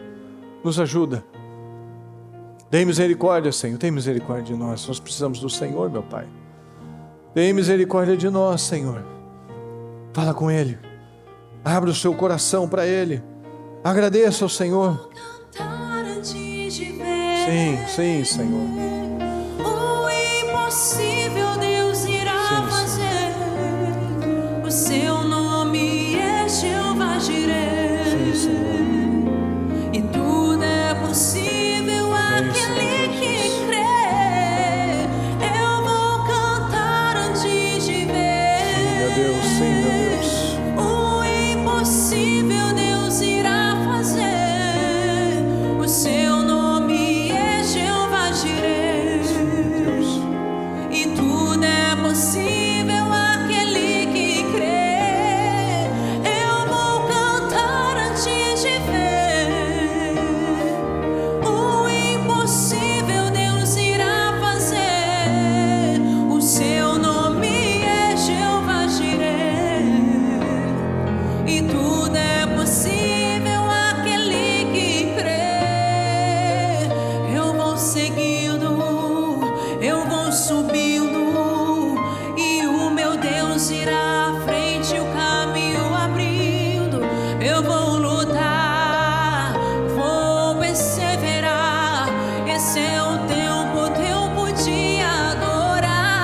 Nos ajuda. Tem misericórdia, Senhor, tem misericórdia de nós. Nós precisamos do Senhor, meu Pai. Tem misericórdia de nós, Senhor. Fala com Ele. Abra o seu coração para Ele. Agradeça ao Senhor. Sim, sim, Senhor. O impossível Deus irá fazer. O seu nome é Jeová Jireh. Sim, Senhor. E tudo é possível àquele que crê. Eu vou cantar antes de ver. Sim, meu Deus, sim, meu Deus. O impossível Deus irá fazer. O seu nome é Jeová Jireh. Sim, meu Deus. E tudo é possível àquele que crê. Eu vou cantar antes de ver. O impossível Deus irá fazer. O seu nome é Jeová Jireh. E tudo é possível àquele que crê. Eu vou seguindo, eu vou subindo, e o meu Deus irá à frente, o caminho abrindo. Eu vou lutar, vou perseverar. Esse é o tempo de adorar.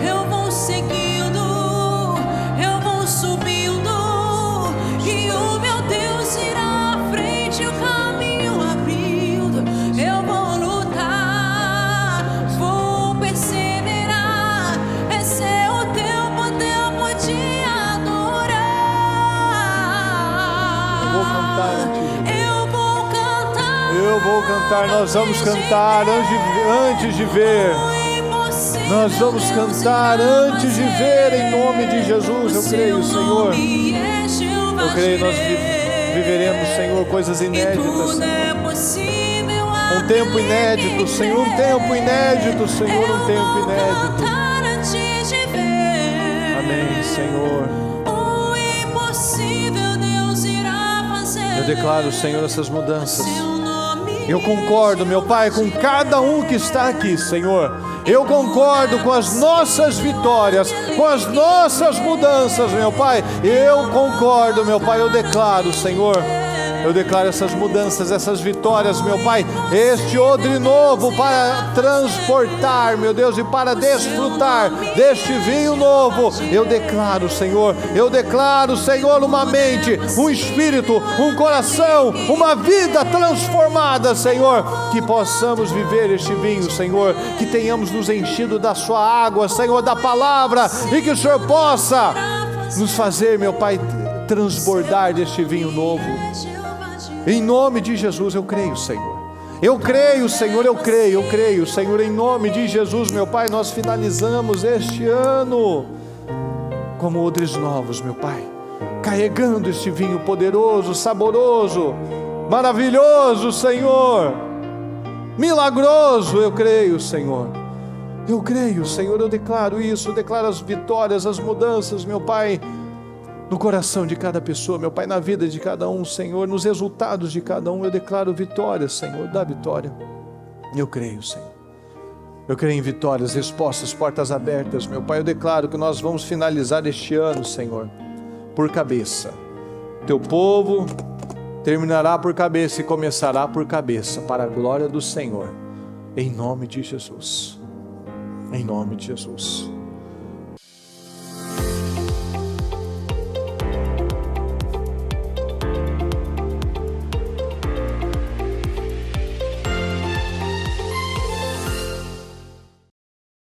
Eu vou seguindo, eu vou subindo, e o meu Deus irá à frente, o caminho abrindo. Eu vou lutar, vou perseverar. Esse é o tempo de adorar. Eu vou cantar antes de ver. Eu vou cantar. Eu vou cantar, nós vamos cantar antes de ver. Nós vamos cantar antes de ver, em nome de Jesus. Eu creio, Senhor. Eu creio, nós viveremos, Senhor, coisas inéditas, Senhor. Um tempo inédito, Senhor, um tempo inédito, Senhor, um tempo inédito. Amém, Senhor. Eu declaro, Senhor, essas mudanças. Eu concordo, meu Pai, com cada um que está aqui, Senhor. Eu concordo com as nossas vitórias, com as nossas mudanças, meu Pai. Eu concordo, meu Pai, eu declaro, Senhor. Eu declaro essas mudanças, essas vitórias, meu Pai. Este odre novo para transportar, meu Deus, e para desfrutar deste vinho novo. Eu declaro, Senhor. Eu declaro, Senhor, uma mente, um espírito, um coração, uma vida transformada, Senhor. Que possamos viver este vinho, Senhor. Que tenhamos nos enchido da sua água, Senhor, da palavra. E que o Senhor possa nos fazer, meu Pai, transbordar deste vinho novo. Em nome de Jesus, eu creio, Senhor. Eu creio, Senhor, eu creio, Senhor. Em nome de Jesus, meu Pai, nós finalizamos este ano como odres novos, meu Pai, carregando este vinho poderoso, saboroso, maravilhoso, Senhor, milagroso. Eu creio, Senhor. Eu creio, Senhor, eu declaro isso, eu declaro as vitórias, as mudanças, meu Pai, no coração de cada pessoa, meu Pai, na vida de cada um, Senhor, nos resultados de cada um. Eu declaro vitória, Senhor, dá vitória. Eu creio, Senhor. Eu creio em vitórias, respostas, portas abertas, meu Pai. Eu declaro que nós vamos finalizar este ano, Senhor, por cabeça. Teu povo terminará por cabeça e começará por cabeça, para a glória do Senhor. Em nome de Jesus. Em nome de Jesus.